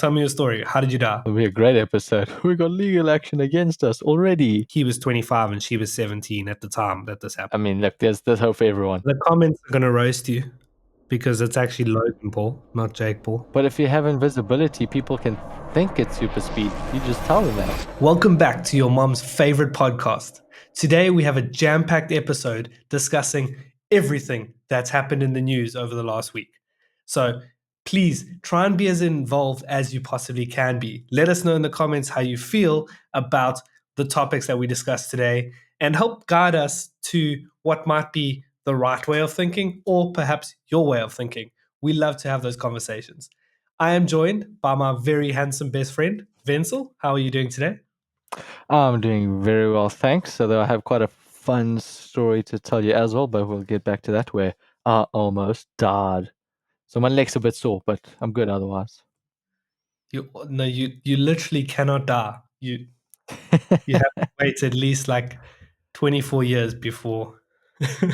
Tell me your story. How did you die? It'll be a great episode. We got legal action against us already. He was 25 and she was 17 at the time that this I happened. mean, look, there's hope for everyone. The comments are going to roast you because it's actually Logan Paul, not Jake Paul. But if you have invisibility, people can think it's super speed. You just tell them that. Welcome back to your mom's favorite podcast. Today we have a jam-packed episode discussing everything that's happened in the news over the last week. So please try and be as involved as you possibly can be. Let us know in the comments how you feel about the topics that we discussed today and help guide us to what might be the right way of thinking or perhaps your way of thinking. We love to have those conversations. I am joined by my very handsome best friend, Venzel. How are you doing today? I'm doing very well, thanks. Although I have quite a fun story to tell you as well, but we'll get back to that where I almost died. So my leg's a bit sore, but I'm good otherwise. You literally cannot die. You have to wait at least like 24 years before. I think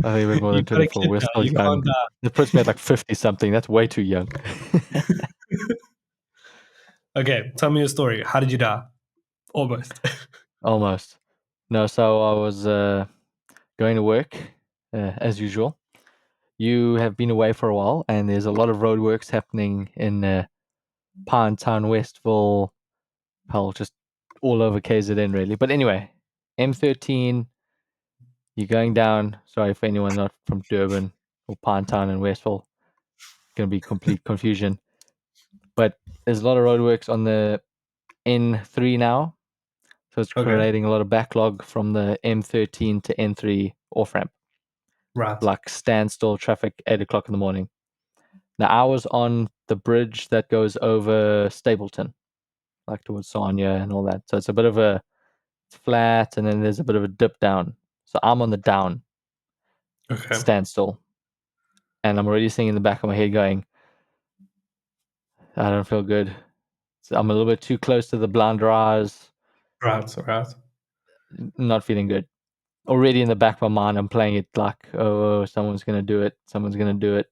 even more than You've got a 24. kid We're now. still You young. can't die. It puts me at like 50 something. That's way too young. Okay, tell me your story. How did you die? Almost. Almost. No, so I was going to work as usual. You have been away for a while, and there's a lot of roadworks happening in Pinetown, Westville, hell, just all over KZN really. But anyway, M13, you're going down. Sorry for anyone not from Durban or Pinetown and Westville. Going to be complete confusion. But there's a lot of roadworks on the N3 now. So it's Okay. creating a lot of backlog from the M13 to N3 off ramp. Right. Like standstill traffic 8 o'clock in the morning. Now I was on the bridge that goes over Stapleton, like towards Sonia and all that. So it's a bit of a flat, and then there's a bit of a dip down. So I'm on the down Okay. standstill, and I'm already seeing in the back of my head going, I don't feel good. So I'm a little bit too close to the blinder eyes. Right. Not feeling good. Already in the back of my mind, I'm playing it like, oh, someone's gonna do it. Someone's gonna do it.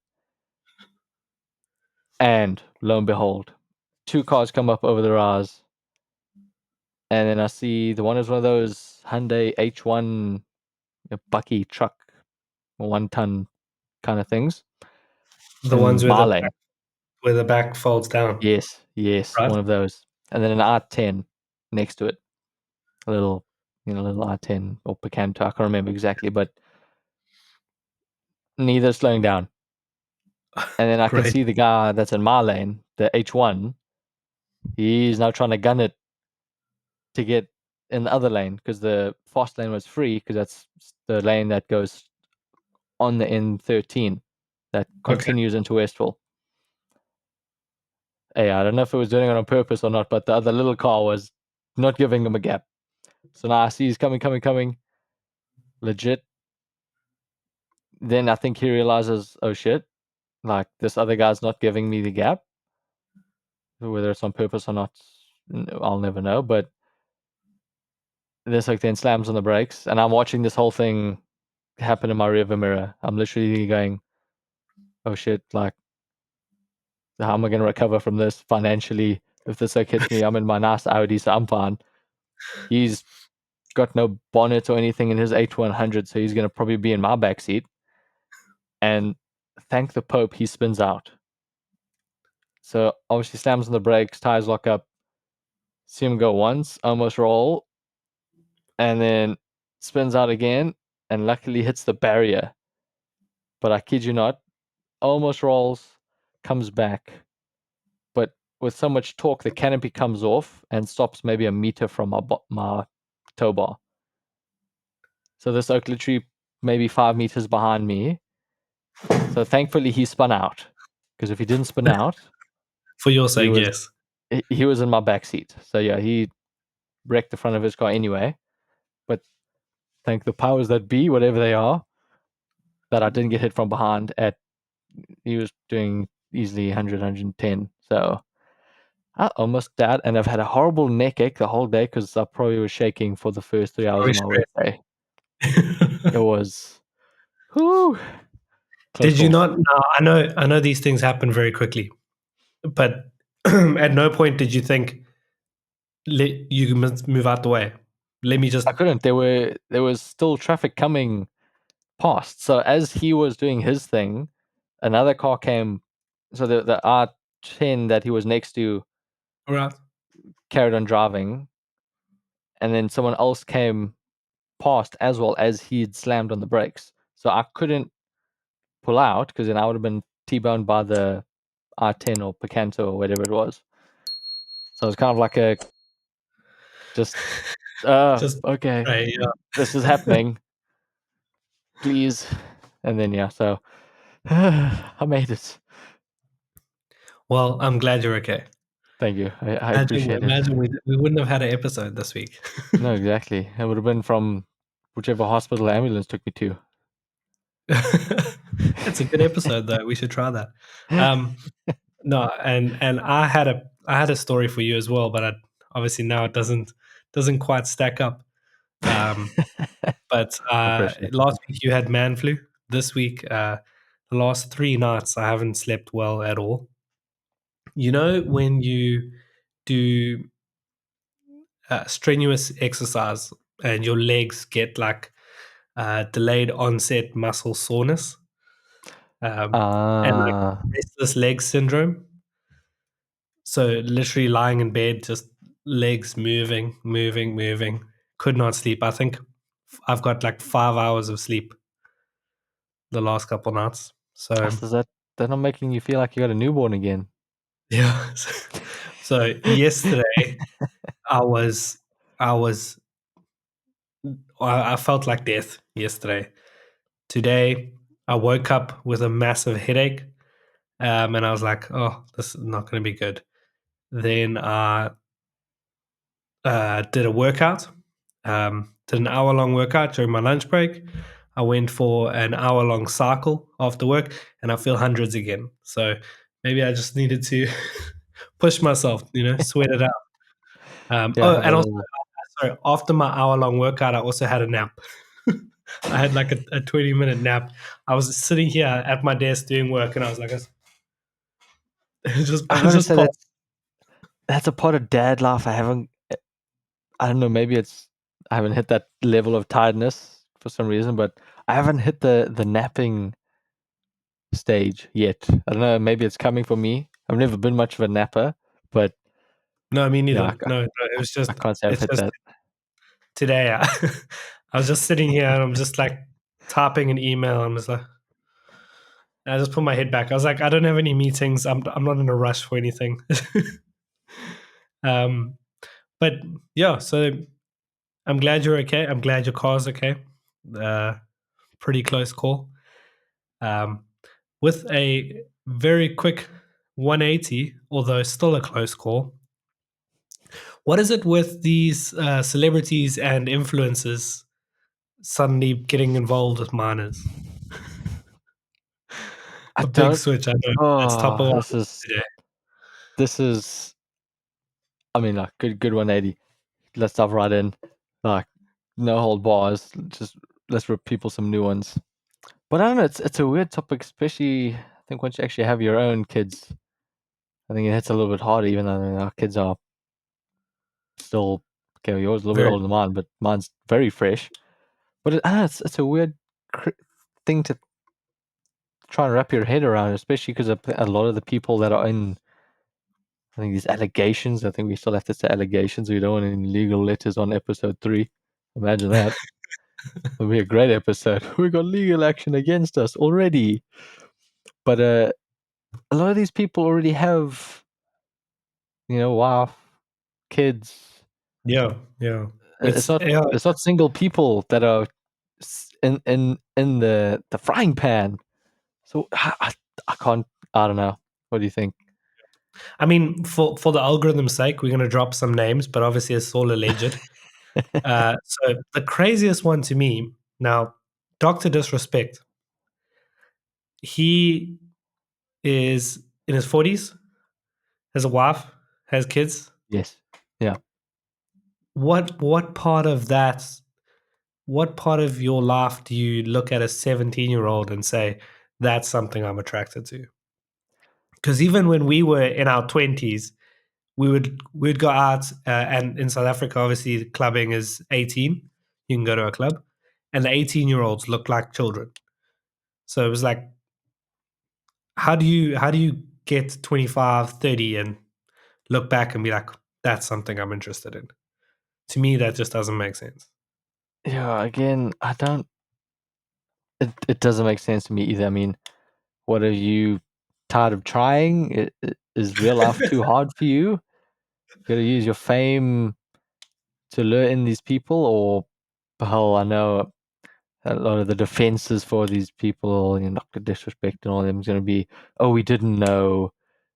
And lo and behold, 2 cars come up over the rise. And then I see the one is one of those Hyundai H1 bucky truck, 1-ton kind of things. The In ones my lane. where the back folds down. Yes, Right. one of those. And then an R10 next to it. A little R10 or Picanto, I can't remember exactly, but neither slowing down. And then I can Great. see the guy that's in my lane, the H1, he's now trying to gun it to get in the other lane because the fast lane was free because that's the lane that goes on the N13 that continues into Westville. Hey, I don't know if it was doing it on purpose or not, but the other little car was not giving him a gap. So now I see he's coming. Legit. Then I think he realizes, oh shit, like this other guy's not giving me the gap. Whether it's on purpose or not, I'll never know. But this like then slams on the brakes, and I'm watching this whole thing happen in my rearview mirror. I'm literally going, oh shit, like how am I going to recover from this financially? If this like hits me, I'm in my nice Audi, so I'm fine. He's got no bonnet or anything in his H100, so he's going to probably be in my backseat. And thank the Pope, he spins out. So obviously slams on the brakes, tires lock up, see him go once, almost roll, and then spins out again, and luckily hits the barrier. But I kid you not, almost rolls, comes back, but with so much torque, the canopy comes off and stops maybe a meter from my tow bar. So this oak literally maybe 5 meters behind me. So thankfully he spun out, because if he didn't spin out, For your sake, yes. He was in my back seat. So yeah, he wrecked the front of his car anyway. But thank the powers that be, whatever they are, that I didn't get hit from behind. He was doing easily 100, 110. So I almost died, and I've had a horrible neck ache the whole day because I probably was shaking for the first 3 hours of my workday. It was, whoo. Did you not? No, I know these things happen very quickly, but At no point did you think, you must move out the way. Let me just. I couldn't. There was still traffic coming past. So as he was doing his thing, another car came. So the R10 that he was next to All right. carried on driving, and then someone else came past as well as he'd slammed on the brakes. So I couldn't pull out because then I would have been T-boned by the R10 or Picanto or whatever it was. So it was kind of like a just Just okay, right. this is Yeah. happening, please. And then yeah, so I made it. Well, I'm glad you're okay. Thank you. I Imagine, appreciate it. imagine we wouldn't have had an episode this week. No, exactly. It would have been from whichever hospital the ambulance took me to. It's a good episode, though. We should try that. Um, no, and I had a story for you as well, but obviously now it doesn't quite stack up. Um, but I appreciate it. last week you had man flu. This week, the last 3 nights, I haven't slept well at all. You know when you do strenuous exercise and your legs get like delayed onset muscle soreness, and like Uh, restless leg syndrome. So literally lying in bed, just legs moving, moving, moving. Could not sleep. I think I've got like 5 hours of sleep the last couple nights. So does that not making you feel like you got a newborn again? yeah. So yesterday I was I was I felt like death yesterday. Today I woke up with a massive headache, and I was like, "Oh, this is not going to be good." Then I did a workout, did an hour long workout during my lunch break. I went for an hour long cycle after work, and I feel hundreds again. So maybe I just needed to push myself, sweat it out. Yeah, And also, that'll sorry, after my hour long workout, I also had a nap. I had like a 20-minute nap. I was sitting here at my desk doing work, and I was like, I I gotta just say paused. that's a part of dad life. I don't know, maybe it's I haven't hit that level of tiredness for some reason, but I haven't hit the napping stage yet. I don't know, maybe it's coming for me. I've never been much of a napper, but No, me yeah, neither. No, it was I just, can't say I've it's hit just that. today. I was just sitting here and I'm just like typing an email. I'm just like, I just put my head back. I was like, I don't have any meetings. I'm not in a rush for anything. um, but yeah, so I'm glad you're okay. I'm glad your car's okay. Uh, Pretty close call. Um, with a very quick 180, although still a close call. What is it with these celebrities and influencers suddenly getting involved with minors? I A big don't switch, I know. That's top of oh, our this list is today. this is I mean, like, good 180. Let's dive right in. Like, no hold bars. Just let's rip people some new ones. But I don't know. It's a weird topic, especially I think once you actually have your own kids. I think it hits a little bit harder, even though our kids are still okay. Yours a little bit Very. older than mine, but mine's very fresh. But I don't know, it's a weird thing to try and wrap your head around, especially because a lot of the people that are in I think these allegations. I think we still have to say allegations. We don't want any legal letters on episode 3. Imagine that. It'll be a great episode. We got legal action against us already. But a lot of these people already have, wow, kids. Yeah, yeah. It's not Yeah. it's not single people that are in the frying pan. So I can't. I don't know. What do you think? I mean, for the algorithm's sake, we're gonna drop some names, but obviously it's all alleged. So the craziest one to me now, Doctor Disrespect. He is in his 40s, has a wife, has kids. Yes. Yeah. What part of that? What part of your life do you look at a 17-year-old and say that's something I'm attracted to? Because even when we were in our 20s, we'd go out, and in South Africa, obviously, clubbing is 18. You can go to a club, and the 18-year-olds look like children. So it was like, how do you get 25, 30 and look back and be like, that's something I'm interested in? To me, that just doesn't make sense. Yeah, again, I don't. It doesn't make sense to me either. I mean, what are you tired of trying? Is real life too hard for you? You got to use your fame to lure in these people, or hell, I know a lot of the defenses for these people, Dr. Disrespect and all of them is going to be, oh, we didn't know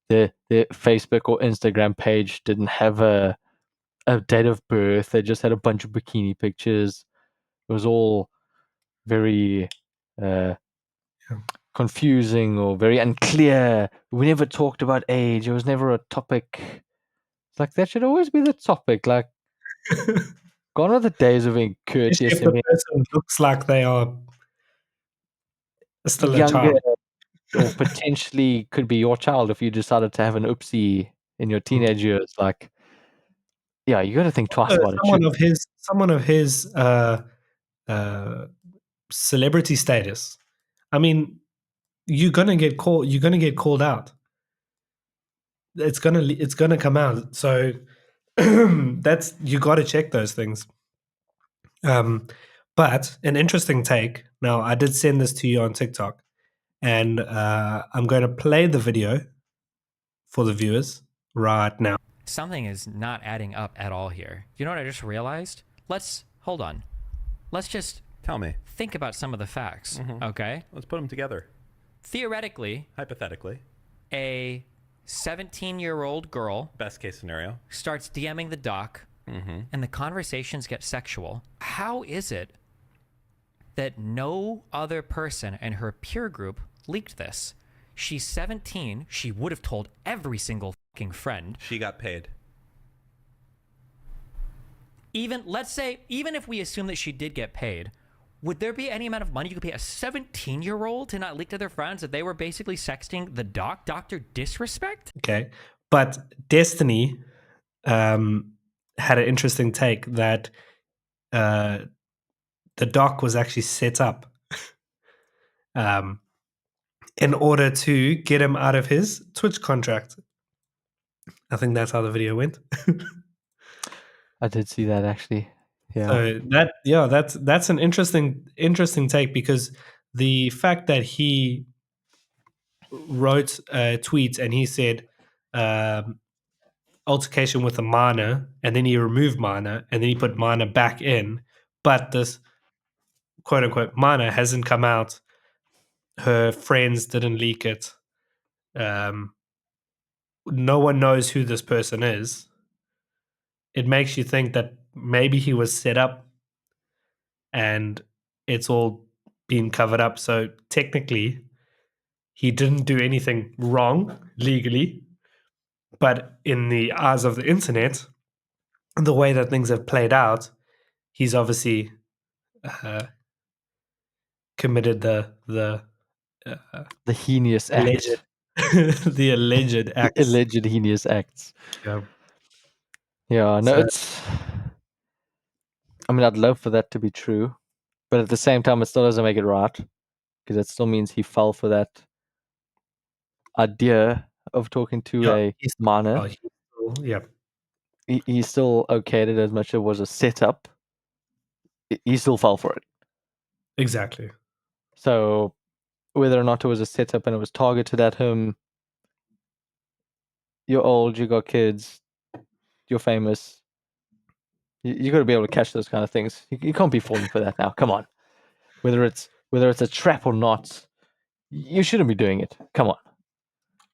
their Facebook or Instagram page didn't have a date of birth. They just had a bunch of bikini pictures. It was all very uh, Yeah. confusing or very unclear. We never talked about age. It was never a topic. It's like that should always be the topic. Like, gone are the days of being Especially courteous if the and person looks like they are still a younger, child. or potentially could be your child if you decided to have an oopsie in your Mm. teenage years. Like, yeah, you got to think twice about it. Someone of his uh, celebrity status. I mean, You're gonna get called out. It's gonna come out. So that's you got to check those things. Um, but an interesting take. Now, I did send this to you on TikTok, and I'm going to play the video for the viewers right now. Something is not adding up at all here. You know what I just realized? Hold on. Let's just Tell me. think about some of the facts, okay? Let's put them together. Theoretically, Hypothetically. a 17-year-old girl Best case scenario. starts DMing the doc, and the conversations get sexual. How is it that no other person in her peer group leaked this? She's 17. She would have told every single fucking friend. She got paid. Even if we assume that she did get paid, would there be any amount of money you could pay a 17-year-old to not leak to their friends that they were basically sexting the doc, Dr. Disrespect? Okay, but Destiny had an interesting take that the doc was actually set up in order to get him out of his Twitch contract. I think that's how the video went. I did see that actually. Yeah. So that's an interesting take, because the fact that he wrote a tweet and he said altercation with a minor, and then he removed minor, and then he put minor back in, but this quote unquote minor hasn't come out. Her friends didn't leak it. No one knows who this person is. It makes you think that maybe he was set up and it's all been covered up. So technically, he didn't do anything wrong legally, but in the eyes of the internet, the way that things have played out, he's obviously committed the heinous alleged act. the alleged The acts. alleged heinous acts. Yeah. Yeah, no, So- it's. I mean, I'd love for that to be true, but at the same time, it still doesn't make it right, because it still means he fell for that idea of talking to Yeah, a minor. yeah, He still okayed it as much as it was a setup. He still fell for it. exactly. So whether or not it was a setup and it was targeted at him, you're old, you got kids, you're famous. You got to be able to catch those kind of things. You can't be falling for that now. Come on. Whether it's a trap or not, you shouldn't be doing it. Come on.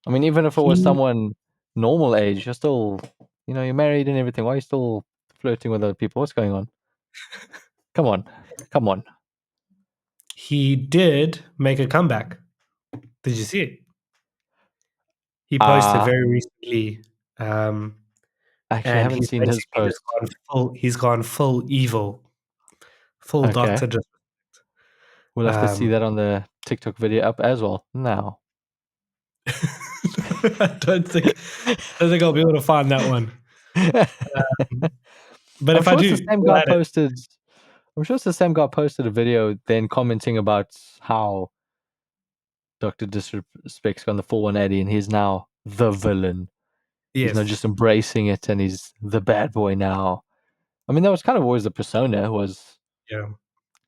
I mean, even if it was He- someone normal age, you're still, you're married and everything. Why are you still flirting with other people? What's going on? Come on. Come on. He did make a comeback. Did you see it? He posted very recently, Actually, I and haven't he's seen his basically just post. gone full. He's gone full evil, full Okay. Doctor. We'll have to see that on the TikTok video up as well now. I don't think I'll be able to find that one. But I'm if I sure it's the do, same we'll guy add it. posted. I'm sure it's the same guy posted a video then commenting about how Dr. Disrespect's gone the full 180 and he's now the villain. He's not Yes. just embracing it and he's the bad boy now. I mean, that was kind of always the persona, was Yeah.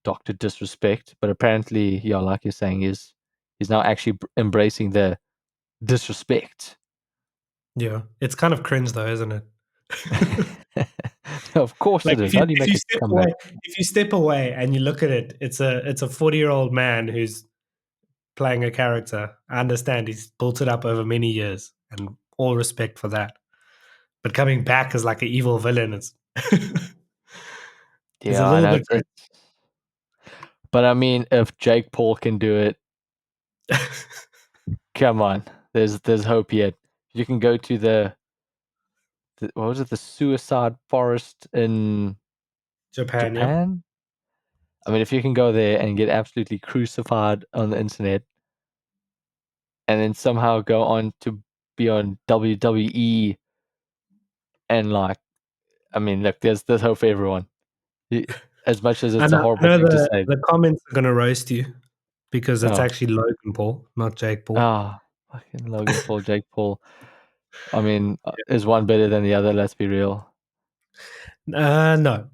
Dr. Disrespect, but apparently, yeah, like you're saying, he's now actually embracing the disrespect. Yeah. It's kind of cringe though, isn't it? Of course Like it is. How do you if make you a step comeback? away, if you step away and you look at it, it's a 40-year-old man who's playing a character. I understand he's built it up over many years, and all respect for that. But coming back as like an evil villain is is a Yeah, I little know. bit But I mean, if Jake Paul can do it, come on. There's hope yet. You can go to the what was it, the suicide forest in Japan. Yeah, Japan? I mean, if you can go there and get absolutely crucified on the internet and then somehow go on to be on WWE and like, I mean, look, there's hope for everyone. As much as I it's a know. I horrible know thing to say. the comments are going to roast you because it's Oh, actually Logan Paul, not Jake Paul. ah, fucking Logan Paul, Jake Paul. I mean, is one better than the other? Let's be real. No,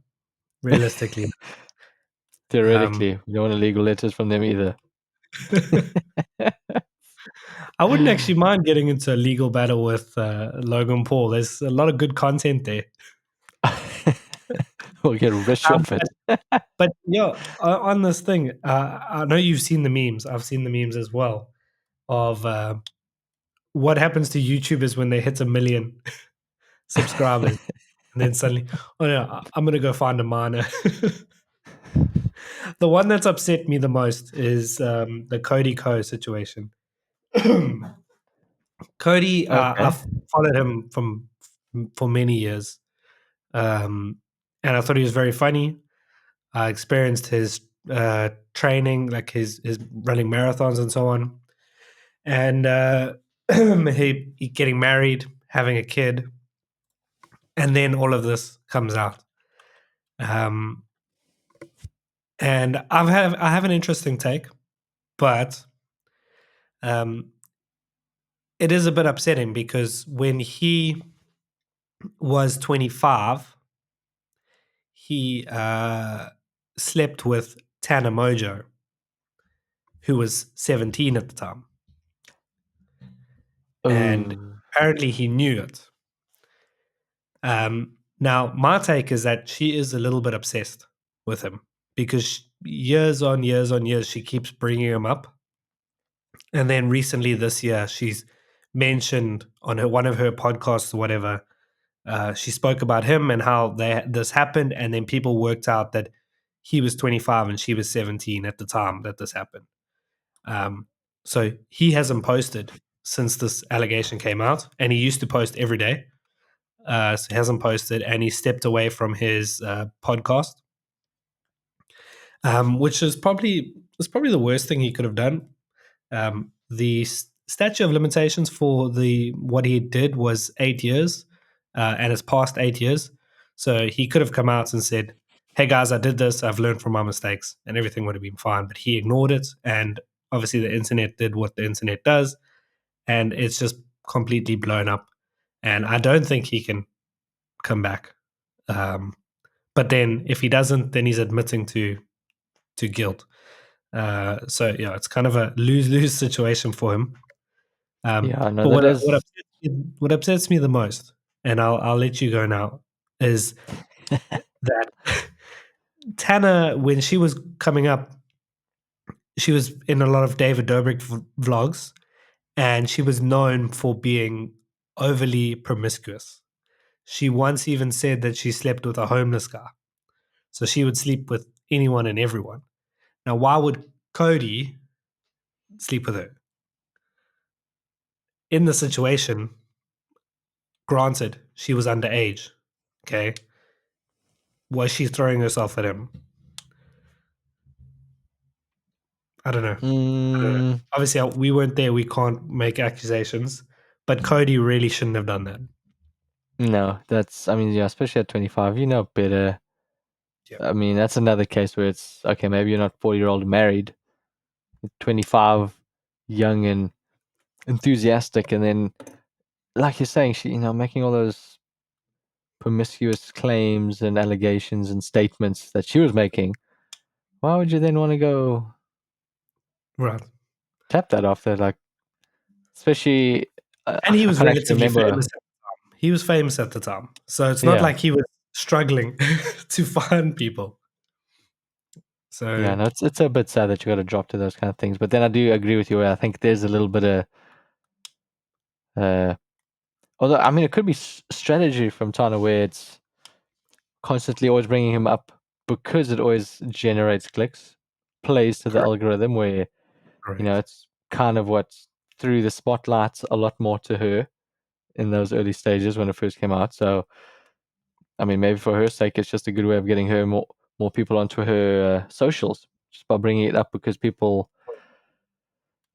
realistically. Theoretically, we don't want illegal letters from them either. I wouldn't actually mind getting into a legal battle with Logan Paul. There's a lot of good content there. We'll get rich off it. But yeah, on this thing, I know you've seen the memes. I've seen the memes as well of what happens to YouTubers when they hit 1 million subscribers, and then suddenly, oh no, I'm gonna go find a miner. The one that's upset me the most is the Cody Co situation. Cody, Okay. I've followed him for many years, and I thought he was very funny. I experienced his training, like his running marathons and so on, and he getting married, having a kid, and then all of this comes out. Um, and I have an interesting take, but um, it is a bit upsetting because when he was 25, he slept with Tana Mongeau, who was 17 at the time, and Oh. apparently he knew it. Now, my take is that she is a little bit obsessed with him because years on years on years, she keeps bringing him up. And then recently this year, she's mentioned on one of her podcasts or whatever, she spoke about him and how this happened. And then people worked out that he was 25 and she was 17 at the time that this happened. So he hasn't posted since this allegation came out. And he used to post every day. So he hasn't posted, and he stepped away from his podcast, which is probably the worst thing he could have done. The statute of limitations for the what he did was 8 years, and it's past 8 years. So he could have come out and said, "Hey guys, I did this. I've learned from my mistakes," and everything would have been fine. But he ignored it, and obviously the internet did what the internet does, and it's just completely blown up. And I don't think he can come back. Um, but then if he doesn't, then he's admitting to guilt. So yeah, it's kind of a lose-lose situation for him. Yeah, no, But that is. what upsets me the most, and I'll let you go now, is that Tana, when she was coming up, she was in a lot of David Dobrik vlogs, and she was known for being overly promiscuous. She once even said that she slept with a homeless guy. So she would sleep with anyone and everyone. Now, why would Cody sleep with her? In the situation, granted, she was underage. Okay. Was she throwing herself at him? I don't know. Mm, Obviously, we weren't there. We can't make accusations. But Cody really shouldn't have done that. No, yeah, especially at 25, you know better. Yeah. I mean, that's another case where it's okay. Maybe you're not 40-year-old married, 25, young and enthusiastic, and then, like you're saying, she, making all those promiscuous claims and allegations and statements that she was making. Why would you then want to go Right. tap that off there? Like, especially, And he I was can't actually relatively remember. famous at the time. He was famous at the time. So it's not Yeah, like he was struggling to find people. yeah, So no, it's a bit sad that you got to drop to those kind of things. But then I do agree with you. Where I think there's a little bit of, although I mean, it could be strategy from Tana where it's constantly always bringing him up because it always generates clicks, plays to the correct. algorithm where Correct. it's kind of what threw the spotlight a lot more to her in those early stages when it first came out. So, I mean, maybe for her sake, it's just a good way of getting her more people onto her socials, just by bringing it up because people,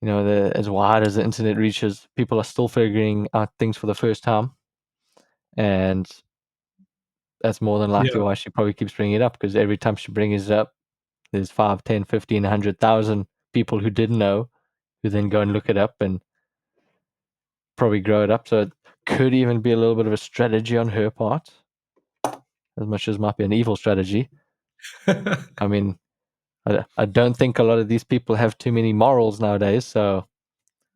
as wide as the internet reaches, people are still figuring out things for the first time, and that's more than likely Yeah. why she probably keeps bringing it up because every time she brings it up, there's 5, 10, 15, 100,000 people who didn't know who then go and look it up and probably grow it up. So it could even be a little bit of a strategy on her part, as much as it might be an evil strategy. I mean, I don't think a lot of these people have too many morals nowadays, so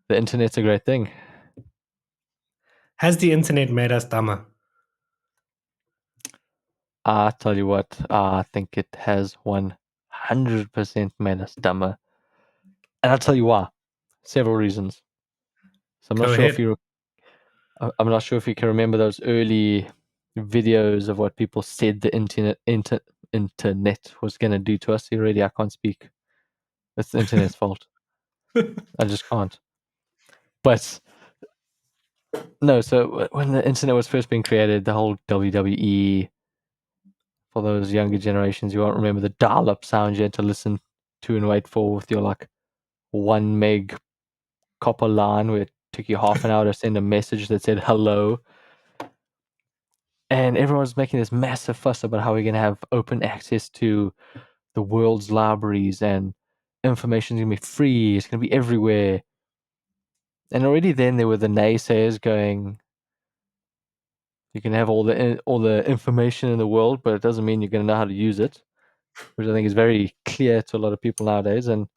the internet's a great thing. Has the internet made us dumber? I tell you what, I think it has 100% made us dumber. And I'll tell you why. Several reasons. So Go ahead. I'm not sure if you can remember those early videos of what people said the internet was going to do to us. Already, I can't speak. It's the internet's fault. I just can't. But no, so when the internet was first being created, the whole WWE, for those younger generations, you won't remember the dial-up sound you had to listen to and wait for with your like 1 meg copper line where it took you half an hour to send a message that said hello. And everyone's making this massive fuss about how we're going to have open access to the world's libraries and information is going to be free. It's going to be everywhere. And already then there were the naysayers going, you can have all the information in the world, but it doesn't mean you're going to know how to use it, which I think is very clear to a lot of people nowadays. And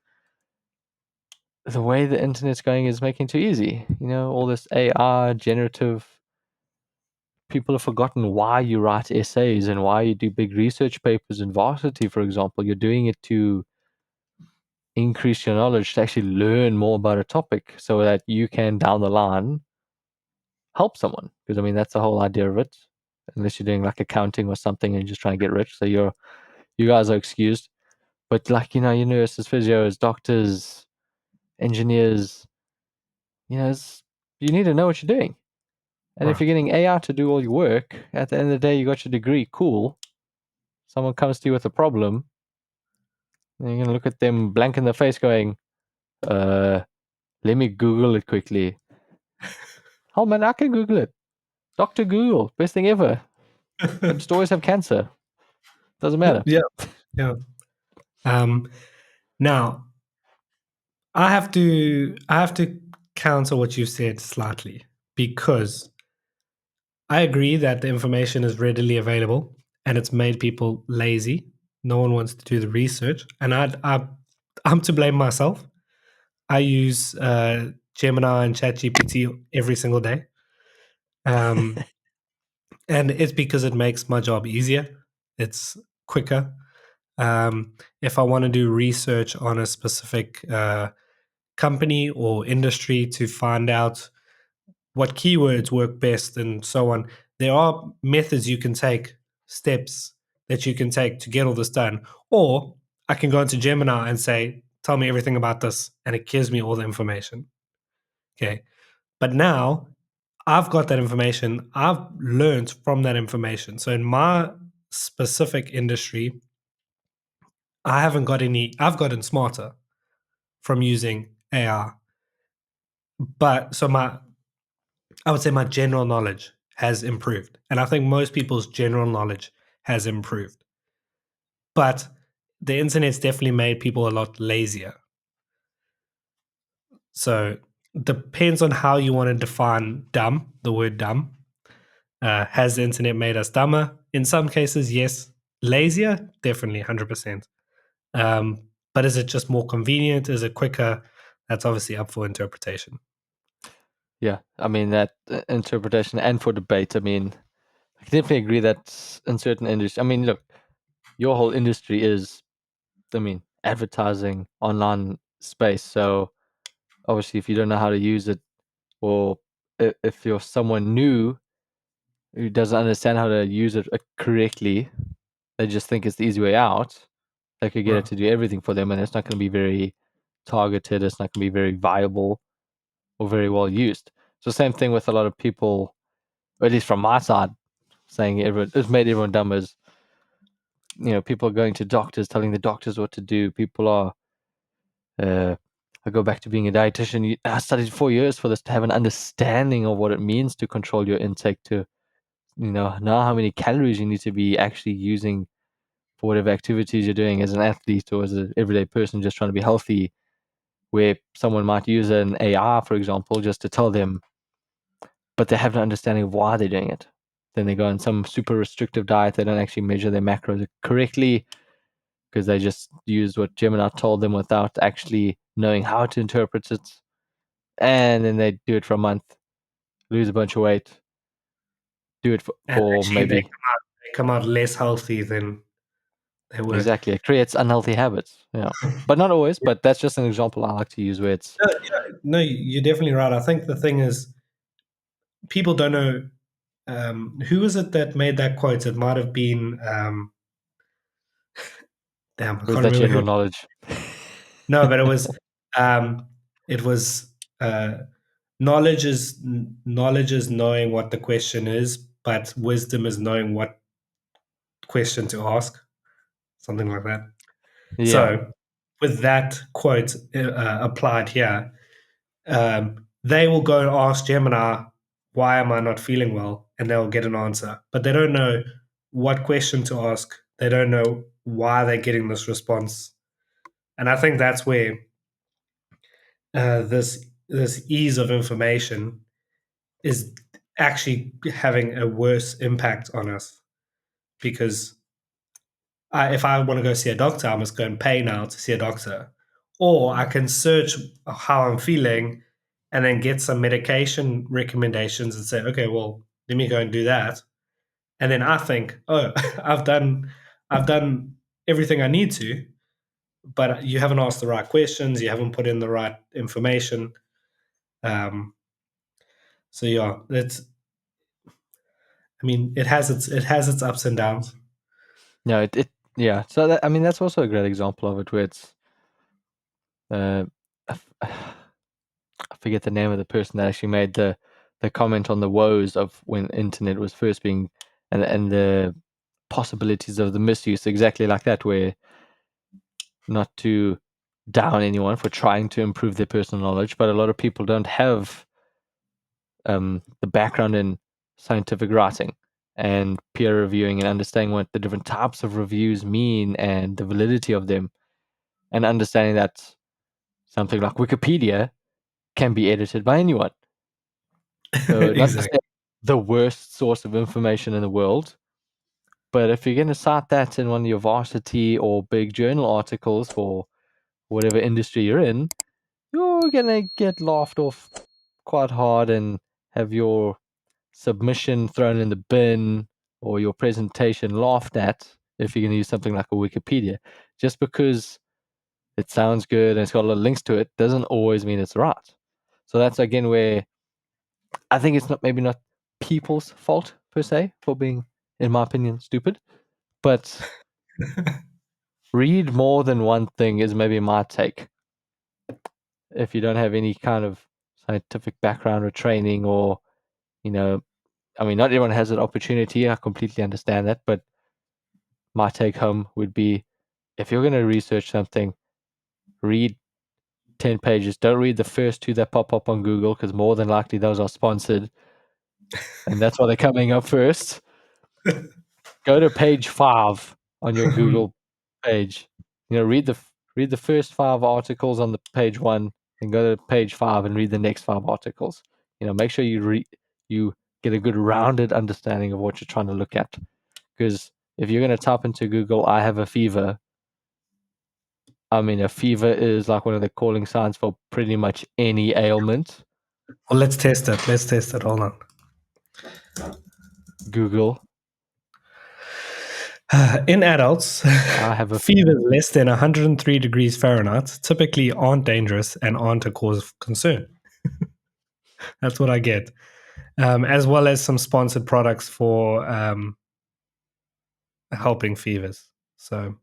the way the internet's going is making it too easy. All this AI, generative. People have forgotten why you write essays and why you do big research papers in varsity, for example. You're doing it to increase your knowledge, to actually learn more about a topic so that you can, down the line, help someone. Because, I mean, that's the whole idea of it. Unless you're doing like accounting or something and you're just trying to get rich. So you guys are excused. But like, your nurses, physios, doctors, engineers, you need to know what you're doing. And if Right. you're getting AI to do all your work, at the end of the day, you got your degree, cool. Someone comes to you with a problem, and you're going to look at them blank in the face going, let me Google it quickly. Oh man, I can Google it. Dr. Google, best thing ever. I just always have cancer. Doesn't matter. Yeah. Yeah. Now I have to counter what you said slightly because I agree that the information is readily available and it's made people lazy. No one wants to do the research, and I'm to blame myself. I use Gemini and ChatGPT every single day, um, and it's because it makes my job easier. It's quicker. If I want to do research on a specific company or industry to find out what keywords work best and so on. There are methods you can take, steps that you can take to get all this done. Or I can go into Gemini and say, tell me everything about this, and it gives me all the information. Okay. But now I've got that information. I've learned from that information. So in my specific industry, I've gotten smarter from using AI. But so I would say my general knowledge has improved. And I think most people's general knowledge has improved. But the internet's definitely made people a lot lazier. So depends on how you want to define dumb, the word dumb. Has the internet made us dumber? In some cases, yes. Lazier? Definitely, 100%. But is it just more convenient? Is it quicker? That's obviously up for interpretation. Yeah, I mean that interpretation and for debate. I mean, I can definitely agree that in certain industries. I mean, look, your whole industry is, I mean, advertising, online space. So obviously, if you don't know how to use it, or if you're someone new who doesn't understand how to use it correctly, they just think it's the easy way out. They could get it Right. to do everything for them, and it's not going to be very targeted. It's not going to be very viable or very well used. So same thing with a lot of people, or at least from my side, saying it's made everyone dumb. Is people are going to doctors, telling the doctors what to do. People are. I go back to being a dietitian. I studied 4 years for this to have an understanding of what it means to control your intake. To know how many calories you need to be actually using for whatever activities you're doing as an athlete or as an everyday person just trying to be healthy. Where someone might use an AI, for example, just to tell them, but they have no understanding of why they're doing it. Then they go on some super restrictive diet. They don't actually measure their macros correctly because they just used what Gemini told them without actually knowing how to interpret it. And then they do it for a month, lose a bunch of weight, do it And for actually, they maybe. come out less healthy than they were. Exactly. It creates unhealthy habits. Yeah. But not always, but that's just an example I like to use where it's. No, you're definitely right. I think the thing is, people don't know who was it that made that quote. It might have been damn, I Was can't that remember who. general knowledge? No, but um, it was knowledge is knowing what the question is, but wisdom is knowing what question to ask, something like that. Yeah. So, with that quote applied here, they will go and ask Gemini, "Why am I not feeling well?" and they'll get an answer, but they don't know what question to ask. They don't know why they're getting this response, and I think that's where this ease of information is actually having a worse impact on us because if I want to go see a doctor, I must go and pay now to see a doctor. Or I can search how I'm feeling and then get some medication recommendations and say, okay, well, let me go and do that. And then I think, oh, I've done everything I need to, but you haven't asked the right questions, you haven't put in the right information. Um, so yeah, it has its ups and downs. No, yeah. So that, I mean, that's also a great example of it where it's, uh, I forget the name of the person that actually made the comment on the woes of when internet was first being, and the possibilities of the misuse, exactly like that, where not to down anyone for trying to improve their personal knowledge, but a lot of people don't have the background in scientific writing and peer reviewing and understanding what the different types of reviews mean and the validity of them, and understanding that something like Wikipedia can be edited by anyone. So not to Exactly. say the worst source of information in the world, but if you're going to cite that in one of your varsity or big journal articles for whatever industry you're in, you're going to get laughed off quite hard and have your submission thrown in the bin or your presentation laughed at if you're going to use something like a Wikipedia. Just because it sounds good and it's got a lot of links to it doesn't always mean it's right. So that's again where I think it's maybe not people's fault per se for being, in my opinion, stupid, but read more than one thing is maybe my take. If you don't have any kind of scientific background or training, or, I mean, not everyone has that opportunity. I completely understand that, but my take home would be, if you're going to research something, read 10 pages. Don't read the first two that pop up on Google because more than likely those are sponsored. and that's why they're coming up first. Go to page 5 on your Google page. Read the first 5 articles on the page 1, and go to page 5 and read the next 5 articles. Make sure you get a good rounded understanding of what you're trying to look at. Because if you're going to type into Google, "I have a fever," I mean, a fever is like one of the calling signs for pretty much any ailment. Well, let's test it. Hold on. Google, In adults, I have a fevers less than 103 degrees Fahrenheit typically aren't dangerous and aren't a cause of concern. That's what I get. As well as some sponsored products for helping fevers. So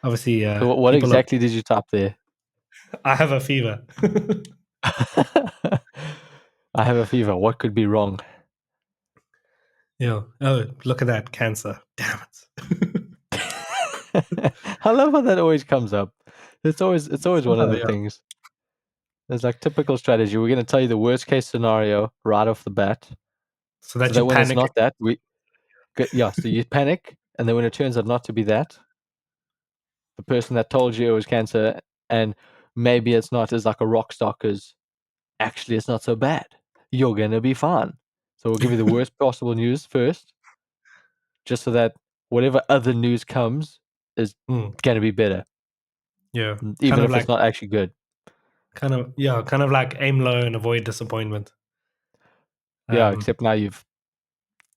obviously, So what people exactly did you type there? I have a fever. I have a fever. What could be wrong? Yeah. Oh, look at that cancer. Damn it. I love how that always comes up. It's always one of Oh, the yeah. things. It's like typical strategy. We're going to tell you the worst case scenario right off the bat, So so that that you when it's panic. not that, so you panic, and then when it turns out not to be that, the person that told you it was cancer, and maybe it's not, is like a rock star because actually it's not so bad. You're going to be fine. So we'll give you the worst possible news first, just so that whatever other news comes is Mm, going to be better, yeah. even if it's not actually good. Kind of like aim low and avoid disappointment. Yeah, except now you've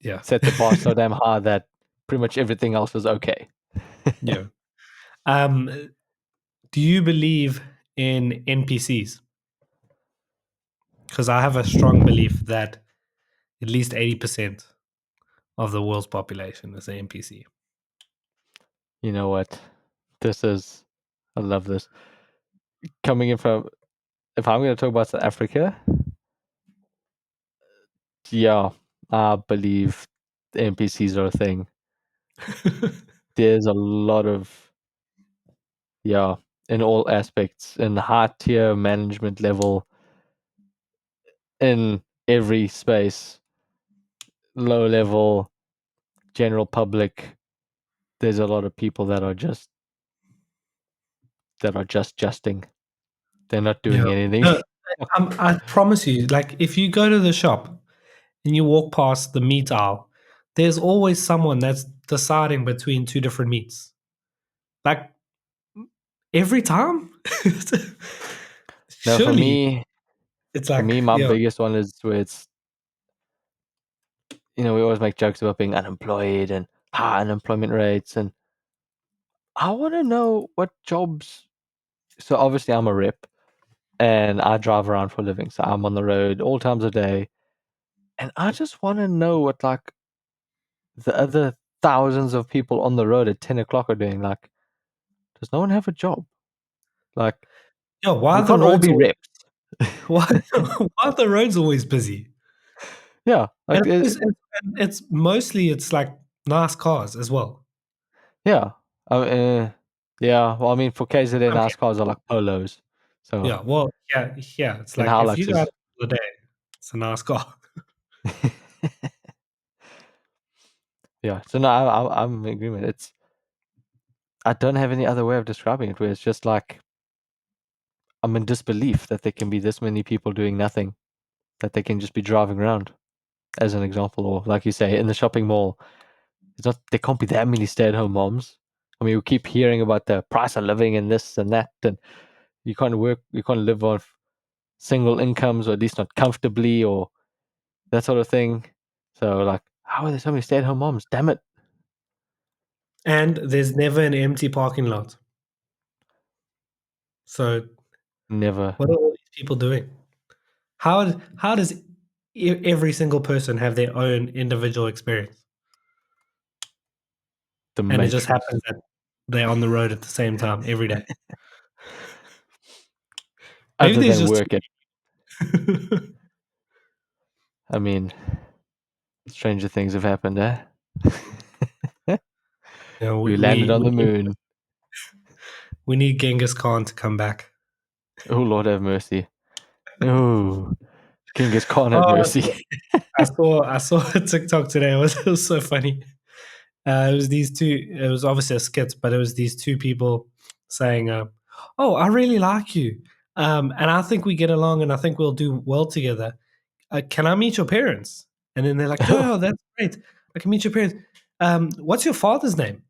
Yeah. set the bar so damn high that pretty much everything else is okay. Yeah. Do you believe in NPCs? Because I have a strong belief that at least 80% of the world's population is an NPC. You know what? I love this. Coming in from, if I'm going to talk about South Africa, yeah, I believe the NPCs are a thing. There's a lot of, yeah, in all aspects, in high tier management level, in every space, low level, general public, there's a lot of people that are just justing. They're not doing Yeah. anything. No, I promise you, like if you go to the shop and you walk past the meat aisle, there's always someone that's deciding between two different meats. Like every time? No, for Surely me, it's like, my yeah. biggest one is where it's, we always make jokes about being unemployed and high unemployment rates, and I want to know what jobs. So obviously, I'm a rep, and I drive around for a living, so I'm on the road all times of day, and I just want to know what like the other thousands of people on the road at 10 o'clock are doing. Like, does no one have a job? Like, Yeah, why we are the can't all roads be always, reps. why, why are the roads always busy? Yeah, And like it's mostly it's like nice cars as well. yeah, yeah. Well, I mean, for KZN, Okay. nice cars are like polos, so Yeah, well, yeah. It's and like if you go out Hiluxes. for the day, it's a nice car. Yeah, so no, I'm in agreement. I don't have any other way of describing it. Where it's just like I'm in disbelief that there can be this many people doing nothing, that they can just be driving around, as an example, or like you say, in the shopping mall. It's not there can't be that many stay-at-home moms. I mean, we keep hearing about the price of living and this and that, and you can't live on single incomes, or at least not comfortably, or that sort of thing. So, like, how are there so many stay-at-home moms? Damn it, And there's never an empty parking lot. So never what are all these people doing? How does every single person have their own individual experience? the And it just Matrix. happens that they're on the road at the same time every day. Maybe Other there's than just work, I mean, stranger things have happened, eh? you know, We landed on the need, moon. we need Genghis Khan to come back. Oh Lord have mercy. Oh, Genghis Khan had Oh, mercy. I saw a TikTok today. It was so funny. It was these two. It was obviously a skit, but it was these two people saying, "Oh, I really like you, and I think we get along, and I think we'll do well together. Can I meet your parents?" And then they're like, "Oh, that's great. I can meet your parents. What's your father's name?"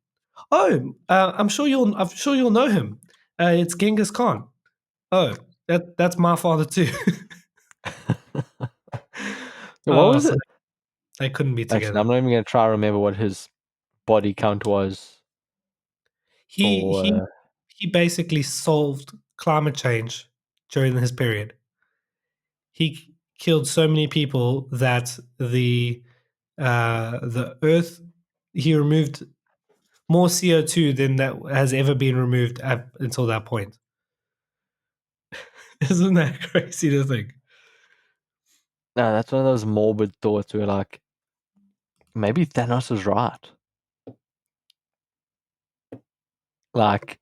"Oh, I'm sure you'll know him. It's Genghis Khan." "Oh, that's my father too." What was So it? they couldn't be Actually, together. I'm not even going to try to remember what his body count was. He Or he he basically solved climate change during his period. He killed so many people that the Earth he removed more CO2 than that has ever been removed until that point. Isn't that crazy to think? no, that's one of those morbid thoughts where like maybe Thanos was right. Like,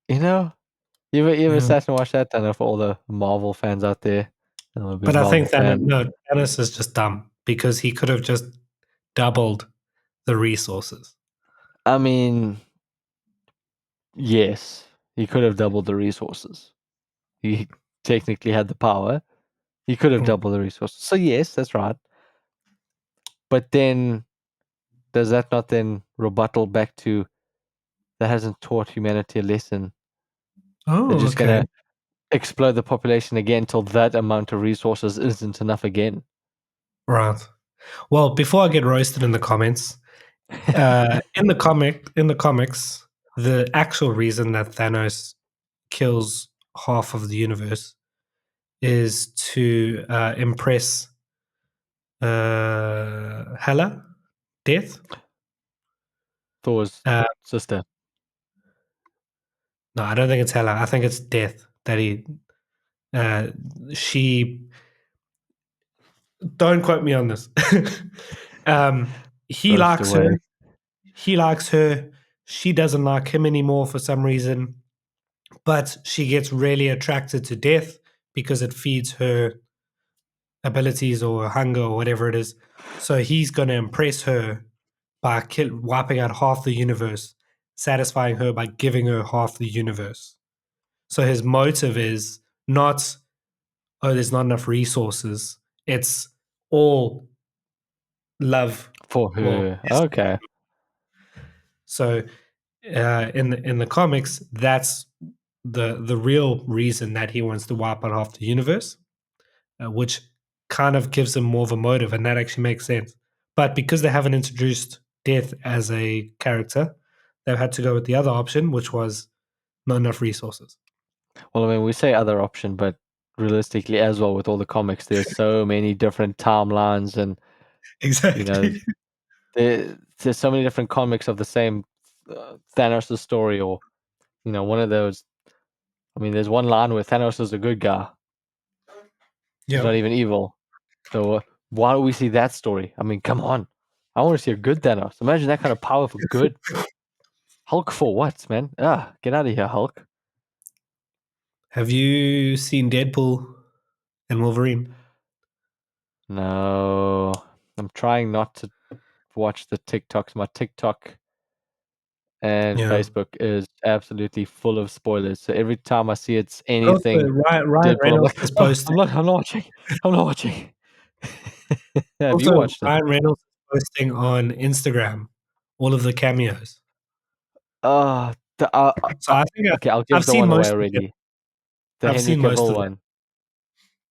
you know, you ever Yeah. sat and watched that? I know for all the Marvel fans out there. I'm a big But I Marvel think fan. Thanos is just dumb because he could have just doubled the resources. I mean, yes, he could have doubled the resources. He technically had the power. He could have Mm. doubled the resources. So yes, that's right. But then does that not then rebuttal back to that hasn't taught humanity a lesson? They're Oh, just okay. gonna explode the population again till that amount of resources isn't enough again. Right. Well, before I get roasted in the comments, in the comics, the actual reason that Thanos kills half of the universe is to impress Hela, Death. Thor's Uh, sister. no, I don't think it's Hela. I think it's Death that he. Uh, she. Don't quote me on this. um, he Roast likes her. away. He likes her. She doesn't like him anymore for some reason. But she gets really attracted to Death because it feeds her abilities or hunger or whatever it is. So he's going to impress her by wiping out half the universe, satisfying her by giving her half the universe. So his motive is not, oh, there's not enough resources. It's all love. For Well, her. Okay. so in the comics, that's the real reason that he wants to wipe out half the universe, which kind of gives him more of a motive, and that actually makes sense. But because they haven't introduced Death as a character, they've had to go with the other option, which was not enough resources. Well, I mean, we say other option, but realistically, as well, with all the comics, there's so many different timelines, and you know, Exactly. there's so many different comics of the same Thanos' story, or one of those. I mean, there's one line where Thanos is a good guy; he's Yeah. not even evil. So why do we see that story? I mean, come on, I want to see a good Thanos. Imagine that kind of power for good. Hulk for what, man? Get out of here, Hulk. Have you seen Deadpool and Wolverine? No, I'm trying not to watch the TikToks. My TikTok and Yeah. Facebook is absolutely full of spoilers. So every time I see it's Also, anything Ryan Deadpool, I'm Reynolds like, is oh, posting. I'm not watching. I'm not watching. Have you Also, watched it? Ryan Reynolds is posting on Instagram all of the cameos. Uh, the, So I think okay, I'll I've give the seen one away most of them. already. The I've Henry seen most Cavill of them. one.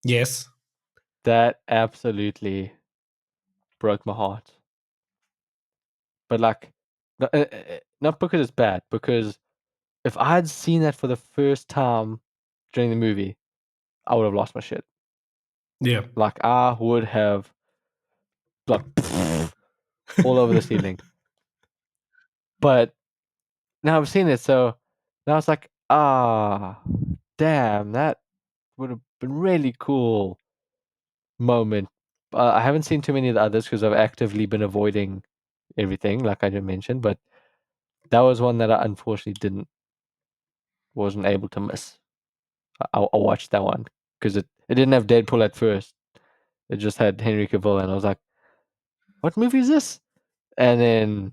Yes. That absolutely broke my heart. But like, not because it's bad, because if I had seen that for the first time during the movie, I would have lost my shit. Yeah. Like I would have like all over the ceiling. But now I've seen it, so now it's like, damn, that would have been really cool moment. I haven't seen too many of the others because I've actively been avoiding everything, like I just mentioned. But that was one that I unfortunately wasn't able to miss. I watched that one because it didn't have Deadpool at first. It just had Henry Cavill, and I was like, "What movie is this?" And then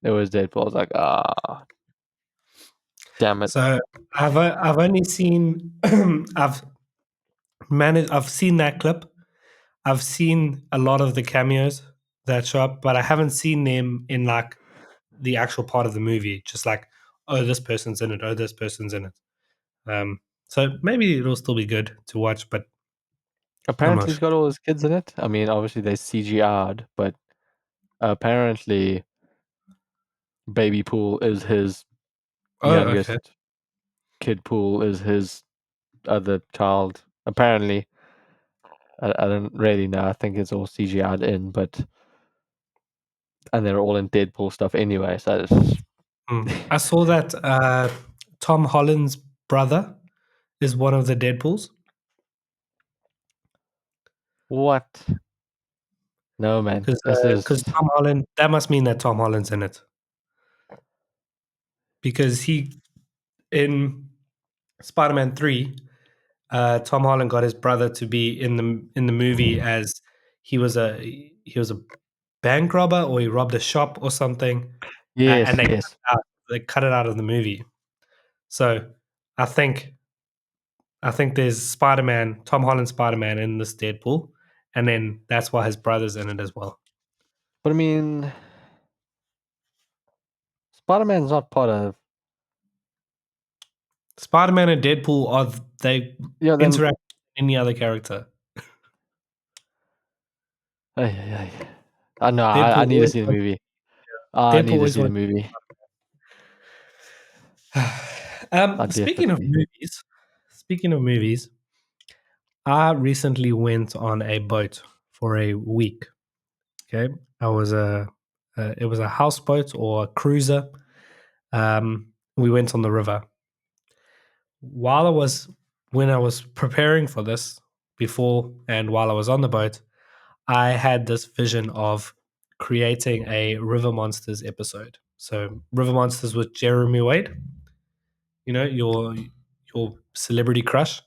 it was Deadpool. I was like, "Ah, damn it!" So I've only seen I've seen that clip. I've seen a lot of the cameos that show up, but I haven't seen them in like the actual part of the movie. Just like, oh, this person's in it. Oh, this person's in it. So maybe it'll still be good to watch, but I'm not Apparently, he's sure. got all his kids in it. I mean, obviously they CGI'd, but apparently, Baby Pool is his Oh, okay. youngest. Kid Pool is his other child. Apparently, I don't really know. I think it's all CGI'd in, but and they're all in Deadpool stuff anyway. So it's, I saw that Tom Holland's brother is one of the Deadpools what? No, man. because This is Tom Holland. That must mean that Tom Holland's in it because he in Spider-Man 3, Tom Holland got his brother to be in the movie as he was a bank robber or he robbed a shop or something, and yes, yes. they cut it out of the movie. So I think there's Spider-Man, Tom Holland Spider-Man in this Deadpool, and then that's why his brother's in it as well. But I mean, Spider-Man's not part of. Spider-Man and Deadpool they Yeah, then. interact with any other character. I know. I Deadpool need to always see the wants, movie. I Deadpool need to always see the wants. movie. I definitely. Speaking of movies, I recently went on a boat for a week. Okay, I was it was a houseboat or a cruiser. We went on the river. While I was when I was preparing for this before and while I was on the boat, I had this vision of creating a River Monsters episode. So River Monsters with Jeremy Wade, you know, your celebrity crush.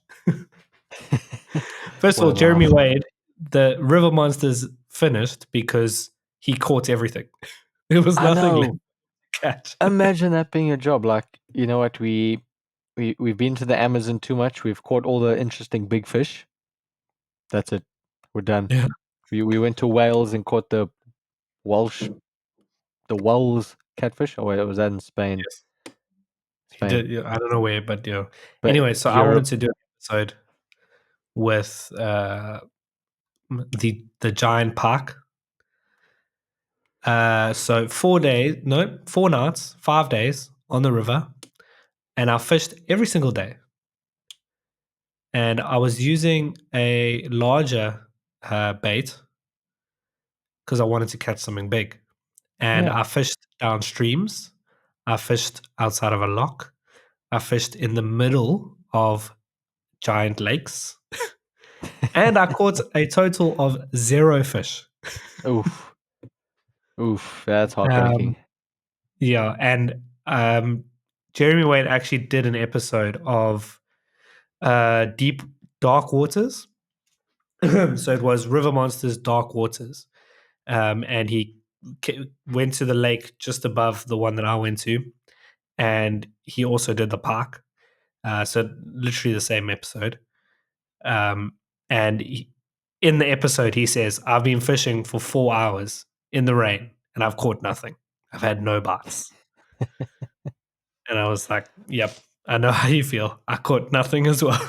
First of What all, a Jeremy laugh. Wade, the River Monsters finished because he caught everything. There was I nothing left know. to catch. Imagine that being a job. Like, you know what? We've been to the Amazon too much. We've caught all the interesting big fish. That's it. We're done. Yeah. We went to Wales and caught Welsh the Wells catfish. Oh wait, was that in Spain? Yes. He Spain. did. Yeah, I don't know where, but yeah. But Anyway, so I wanted Europe. to do an episode with the giant park. So 4 days, no, 4 nights, 5 days on the river, and I fished every single day. And I was using a larger bait because I wanted to catch something big. And Yeah. I fished down streams. I fished outside of a lock. I fished in the middle of giant lakes. And I caught a total of 0 fish. Oof. Oof. That's Um, heartbreaking. yeah, and Jeremy Wade actually did an episode of Deep Dark Waters. So it was River Monsters Dark Waters. And he went to the lake just above the one that I went to. And he also did the park. So literally the same episode. Um, and in the episode, he says, I've been fishing for 4 hours in the rain and I've caught nothing. I've had no bites. And I was like, yep, I know how you feel. I caught nothing as well.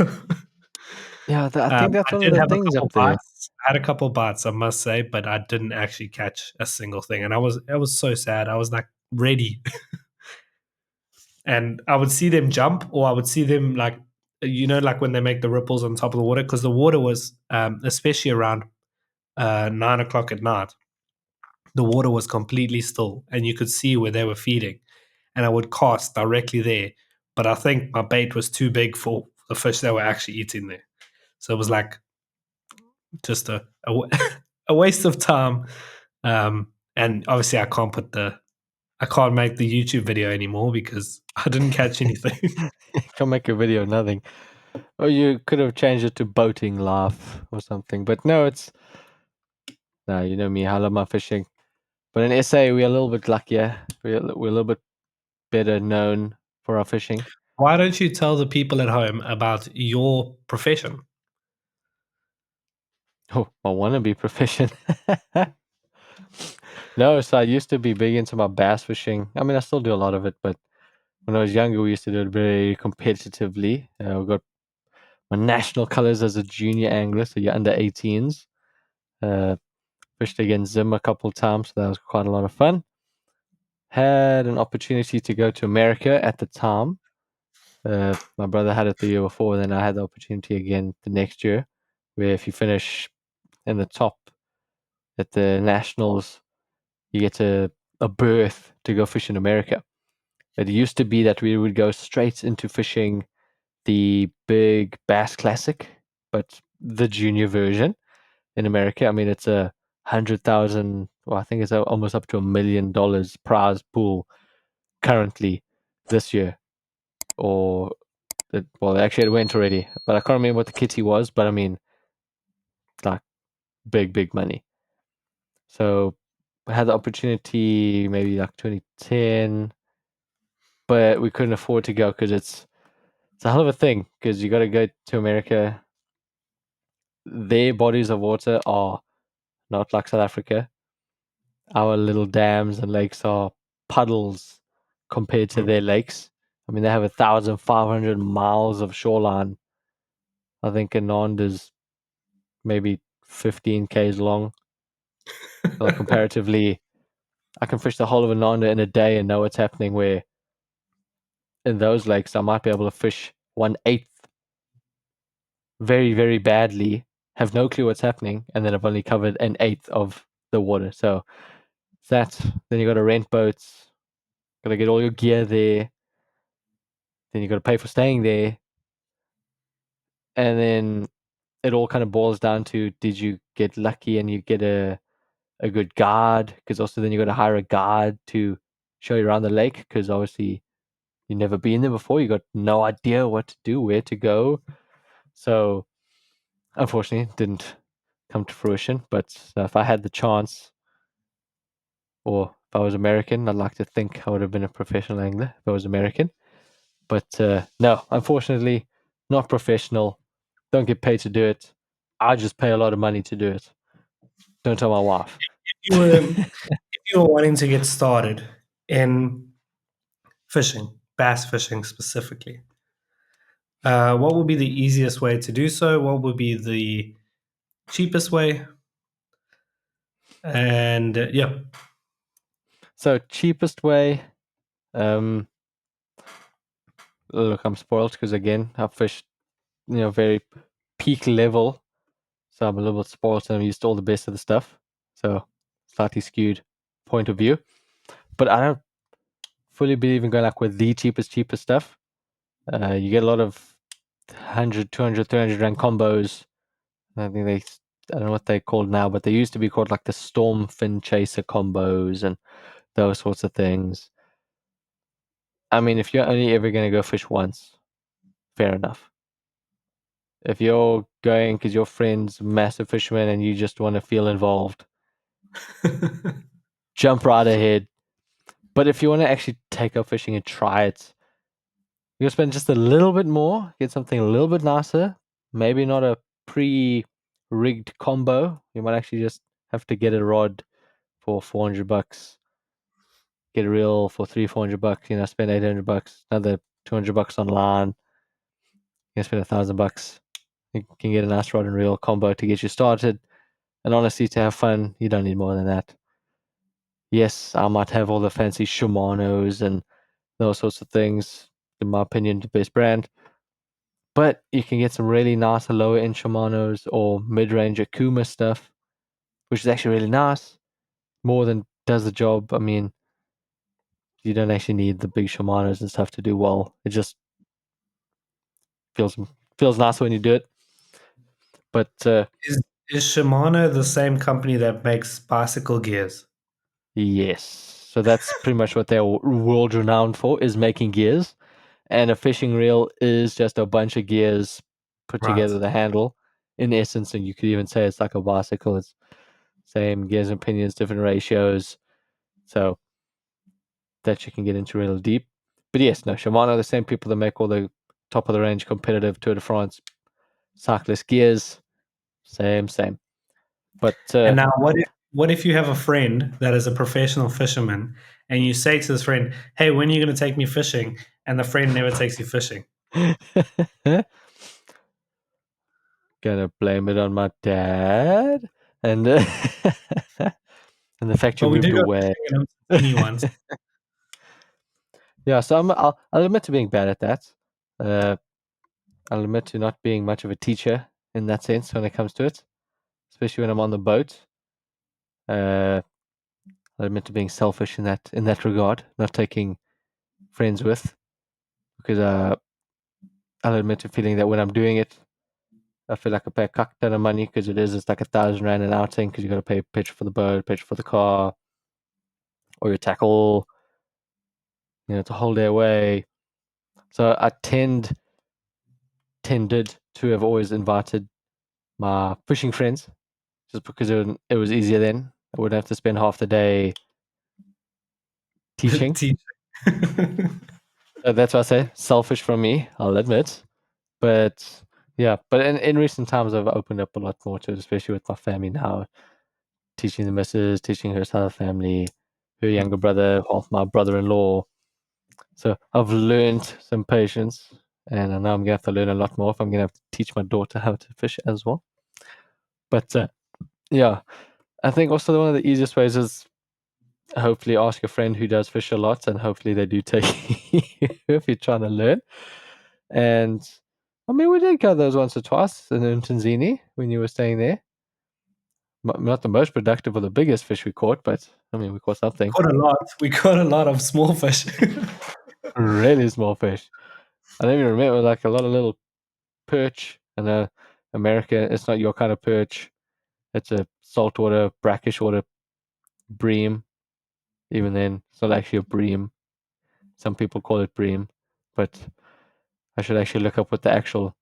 Yeah, I think that's I one of did the have a things couple up there. bites. I had a couple bites, I must say, but I didn't actually catch a single thing. And I was so sad. I was like ready. And I would see them jump, or I would see them like, you know, like when they make the ripples on top of the water, because the water was, especially around 9 o'clock at night, the water was completely still, and you could see where they were feeding. And I would cast directly there, but I think my bait was too big for the fish that were actually eating there. So it was like just a waste of time. And obviously, I can't make the YouTube video anymore because I didn't catch anything. Can't make a video, nothing. Or you could have changed it to boating laugh or something. But no, it's No, you know me, I love my fishing. But in SA, we're a little bit luckier. We're a little bit better known for our fishing. Why don't you tell the people at home about your profession? Oh, I want to be proficient. No, so I used to be big into my bass fishing. I mean, I still do a lot of it, but when I was younger, we used to do it very competitively. We got my national colors as a junior angler, so you're under 18s. Fished against Zim a couple of times, so that was quite a lot of fun. Had an opportunity to go to America at the time. My brother had it the year before, then I had the opportunity again the next year, where if you finish in the top at the nationals, you get a berth to go fish in America. It used to be that we would go straight into fishing the big Bass Classic, but the junior version in America. I mean, it's 100,000. Well, I think it's almost up to $1 million prize pool currently this year, or well, actually it went already, but I can't remember what the kitty was. But I mean, like big money. So I had the opportunity maybe like 2010, but we couldn't afford to go because it's a hell of a thing because you got to go to America. Their bodies of water are not like South Africa. Our little dams and lakes are puddles compared to their lakes. I mean, they have 1,500 miles of shoreline. I think Anand is maybe 15 k's long. So like comparatively, I can fish the whole of Ananda in a day and know what's happening. Where in those lakes, I might be able to fish 1/8 very badly, have no clue what's happening, and then I've only covered 1/8 of the water. So that then you got to rent boats, got to get all your gear there, then you got to pay for staying there, and then it all kind of boils down to did you get lucky and you get a good guard? Because also then you got to hire a guard to show you around the lake because obviously you've never been there before. You got no idea what to do, where to go. So unfortunately, it didn't come to fruition. But if I had the chance, or if I was American, I'd like to think I would have been a professional angler if I was American. But no, unfortunately, not professional. Don't get paid to do it. I just pay a lot of money to do it. Don't tell my wife. You were if you were wanting to get started in fishing, bass fishing specifically, what would be the easiest way to do so? What would be the cheapest way? And yeah, So cheapest way. Um, Look, I'm spoiled because again, I've fished, very peak level, so I'm a little bit spoiled and I'm used to all the best of the stuff. So slightly skewed point of view, but I don't fully believe in going like with the cheapest stuff. You get a lot of 100, 200, 300 rand combos. I think I don't know what they're called now, but they used to be called like the Storm Fin Chaser combos and those sorts of things. I mean, if you're only ever going to go fish once, fair enough. If you're going because your friend's a massive fisherman and you just want to feel involved, jump right ahead. But if you want to actually take up fishing and try it, you'll spend just a little bit more, get something a little bit nicer. Maybe not a pre-rigged combo. You might actually just have to get a rod for $400, get a reel for $300-400. Spend $800, another $200 online. You spend $1,000. You can get a nice rod and reel combo to get you started. And honestly, to have fun, you don't need more than that. Yes, I might have all the fancy Shimano's and those sorts of things. In my opinion, the best brand. But you can get some really nice lower end Shimano's or mid range Akuma stuff, which is actually really nice. More than does the job. I mean, you don't actually need the big Shimano's and stuff to do well. It just feels nice when you do it. But is Shimano the same company that makes bicycle gears? yes, so that's pretty much what they're world renowned for, is making gears. And a fishing reel is just a bunch of gears put Right. together with a handle, in essence. And you could even say it's like a bicycle. It's same, gives opinions, different ratios. So that you can get into real deep. But yes, no, Shimano are the same people that make all the top of the range competitive Tour de France cyclist gears. Same. But And now, what if you have a friend that is a professional fisherman, and you say to this friend, "Hey, when are you going to take me fishing?" And the friend never takes you fishing. gonna blame it on my dad and and the fact you But we moved did go away. fishing in Sydney once. Yeah, so I'll admit to being bad at that. I'll admit to not being much of a teacher in that sense when it comes to it, especially when I'm on the boat. Uh, I'll admit to being selfish in that regard, not taking friends with, because I'll admit to feeling that when I'm doing it, I feel like I pay a cuck ton of money because it's like R1,000 an outing because you got to pay petrol for the boat, petrol for the car, or your tackle. It's a whole day away. So I tended to have always invited my fishing friends just because it was easier then. I wouldn't have to spend half the day teaching. That's why I say selfish from me, I'll admit. But yeah, but in recent times I've opened up a lot more to it, especially with my family now. Teaching the missus, teaching her side of the family, her younger brother, half my brother-in-law. So I've learned some patience, and I know I'm gonna have to learn a lot more if I'm gonna have to teach my daughter how to fish as well. But yeah, I think also one of the easiest ways is hopefully ask a friend who does fish a lot, and hopefully they do take you if you're trying to learn. And I mean, we did go those once or twice in Tanzania when you were staying there. Not the most productive or the biggest fish we caught, but I mean, we caught something. Caught a lot. We caught a lot of small fish. Really small fish. I don't even remember, like a lot of little perch. And America, it's not your kind of perch. It's a saltwater, brackish water bream. Even then, it's not actually a bream. Some people call it bream, but I should actually look up what the actual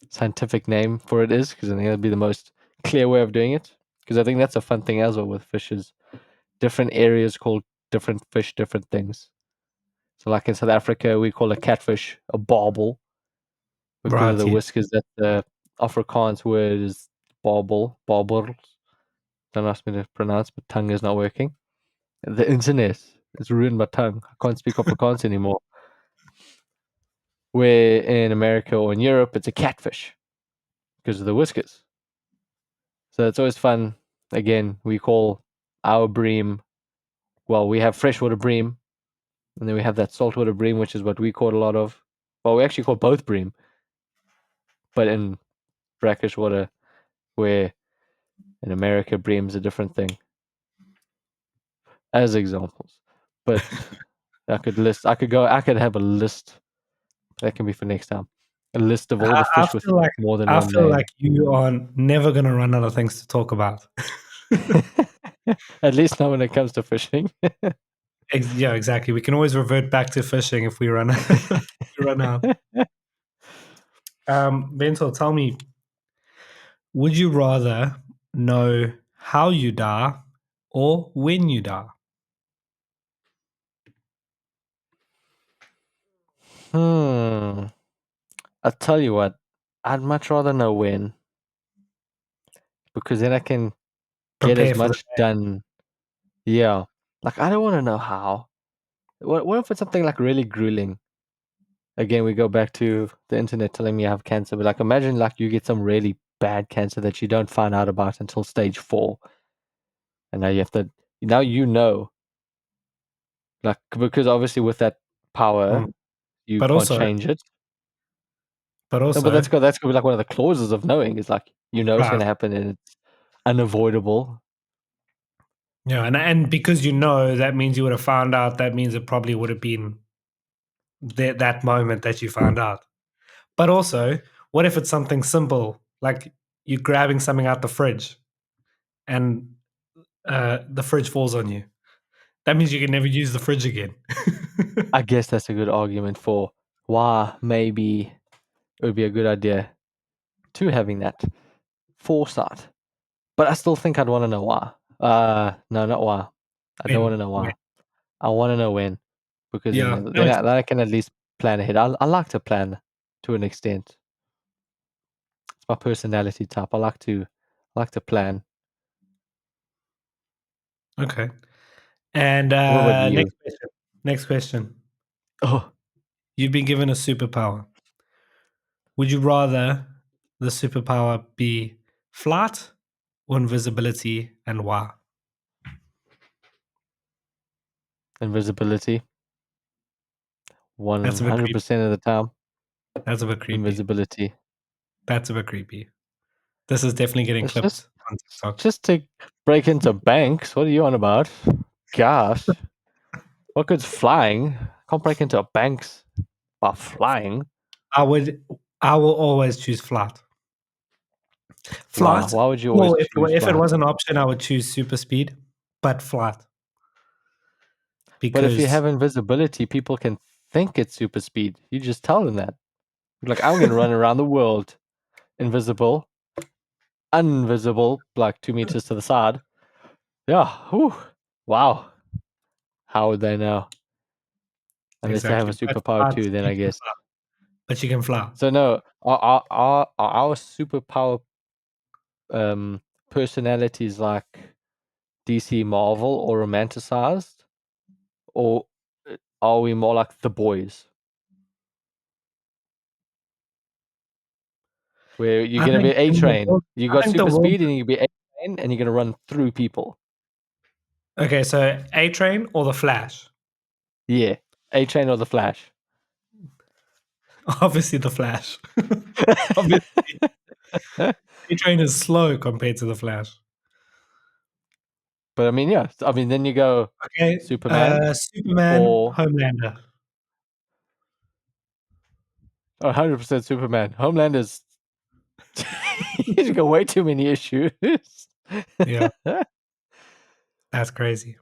scientific name for it is, because I think that'd be the most clear way of doing it. Because I think that's a fun thing as well with fishes. Different areas call different fish different things. So, like in South Africa, we call a catfish a barbel because of Right. the Yeah. whiskers that the Afrikaans word is barbels. Don't ask me to pronounce, but tongue is not working. The internet has ruined my tongue. I can't speak Afrikaans anymore. Where in America or in Europe, it's a catfish because of the whiskers. So it's always fun. Again, we call our bream, well, we have freshwater bream, and then we have that saltwater bream, which is what we caught a lot of. Well, we actually caught both bream, but in brackish water, where in America, bream's a different thing, as examples. But I could have a list that can be for next time. A list of all the I fish with feel like more than I one feel name. like you are never going to run out of things to talk about. At least not when it comes to fishing. Yeah, exactly. We can always revert back to fishing if we run out. We run out. Bento, tell me, would you rather know how you die or when you die? I'll tell you what, I'd much rather know when, because then I can get as Prepare for the much done. Yeah. Like, I don't want to know how. What if it's something like really grueling? Again, we go back to the internet telling me I have cancer, but like, imagine like you get some really bad cancer that you don't find out about until stage 4. And now you have to, now you know, like, because obviously with that power, Mm. you But can't also, change it. but No, but also, that's gonna be like one of the clauses of knowing is like, it's right. gonna happen and it's unavoidable. Yeah, and because you know, that means you would have found out. That means it probably would have been that moment that you found out. But also, what if it's something simple, like you grabbing something out the fridge and the fridge falls on you? That means you can never use the fridge again. I guess that's a good argument for why maybe it would be a good idea to having that foresight But I still think I'd want to know why. No, not why. I don't When? want to know why. When? I want to know when, because Yeah, then, that makes sense. I can at least plan ahead. I like to plan to an extent. It's my personality type. I like to plan. Okay. And What about you? next question. Next question. Oh, You've been given a superpower. Would you rather the superpower be flight or invisibility, and why? invisibility. That's a bit creepy. 100% of the time, That's a bit creepy. invisibility. That's a bit creepy. This is definitely getting It's just, clipped on TikTok. just to break into banks. What are you on about? Gosh, what good's flying? Can't break into banks by flying. I will always choose flight. Why? Flight. Why would you always Well, choose if it flight? was an option, I would choose super speed, but flight But if you because have invisibility, people can think it's super speed. You just tell them that. Like, I'm going to run around the world invisible, invisible, like 2 meters to the side. Yeah. Whew. Wow. How would they know? Unless they have a exactly. But superpower flight, too, then you I can guess. fly. But you can fly. So no, our superpower personalities like DC Marvel or romanticized, or are we more like the boys, where you're I gonna be think A in the train, world, you I got think the super world. speed, and you can be A train, and you're gonna run through people. Okay, so A Train or the Flash? Yeah, A train or the Flash. Obviously, the Flash. Obviously, A Train is slow compared to the Flash. But I mean, yeah, I mean, then you go Okay, Superman Superman, or Homelander. 100% Superman. Homelander's he's got way too many issues. Yeah, that's crazy.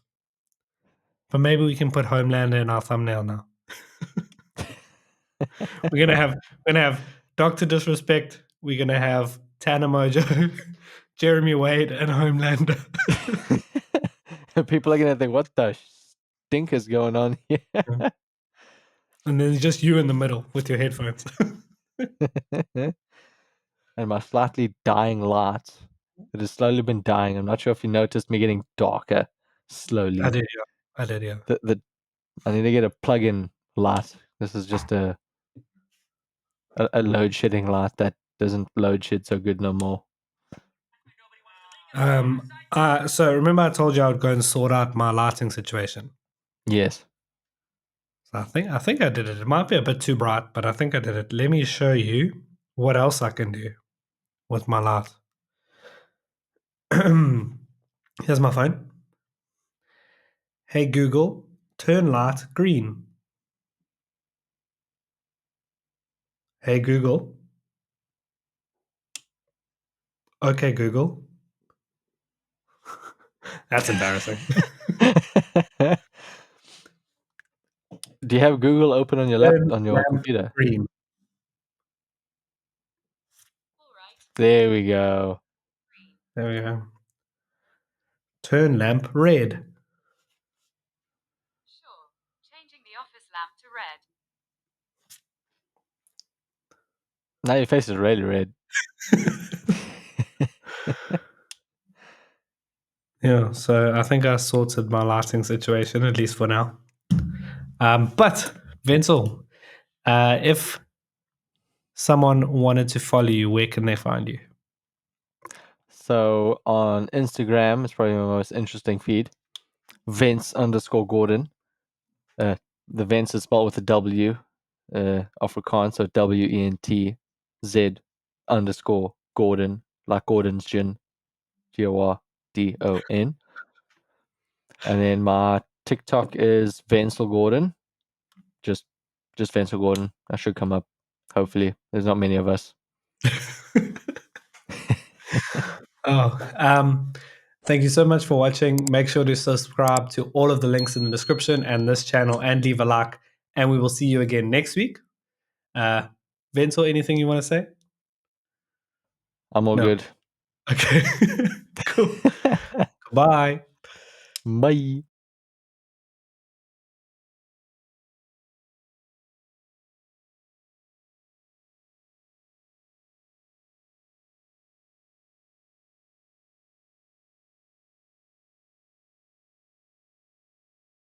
But maybe we can put Homelander in our thumbnail now. We're gonna have Doctor Disrespect. We're gonna have Tana Mongeau, Jeremy Wade, and Homelander. People are gonna think, what the stink is going on here? And then just you in the middle with your headphones. And my slightly dying light. It has slowly been dying. I'm not sure if you noticed me getting darker slowly. I did, yeah. I did, yeah. I need to get a plug-in light. This is just a load shedding light that doesn't load shed so good no more. So remember I told you I would go and sort out my lighting situation. Yes. So I think I did it. It might be a bit too bright, but I think I did it. Let me show you what else I can do with my light. Here's my phone. Hey Google, turn light green. Hey Google. Okay, Google. That's embarrassing. Do you have Google open on your Turn on your lamp computer? green. There we go. There we go. Turn lamp red. Sure. Changing the office lamp to red. Now your face is really red. Yeah, so I think I sorted my lighting situation, at least for now. But, Vincel, if someone wanted to follow you, where can they find you? So on Instagram, it's probably my most interesting feed. Vince_Gordon. The Vince is spelled with a W, Afrikaans, so WENTZ_Gordon, like Gordon's gin, GORDON. And then my TikTok is Vansel Gordon. Just Vansel Gordon. I should come up. Hopefully. There's not many of us. Thank you so much for watching. Make sure to subscribe to all of the links in the description and this channel and leave a like. And we will see you again next week. Vincel, anything you want to say? I'm all No. good. Okay. Cool. Bye. Bye.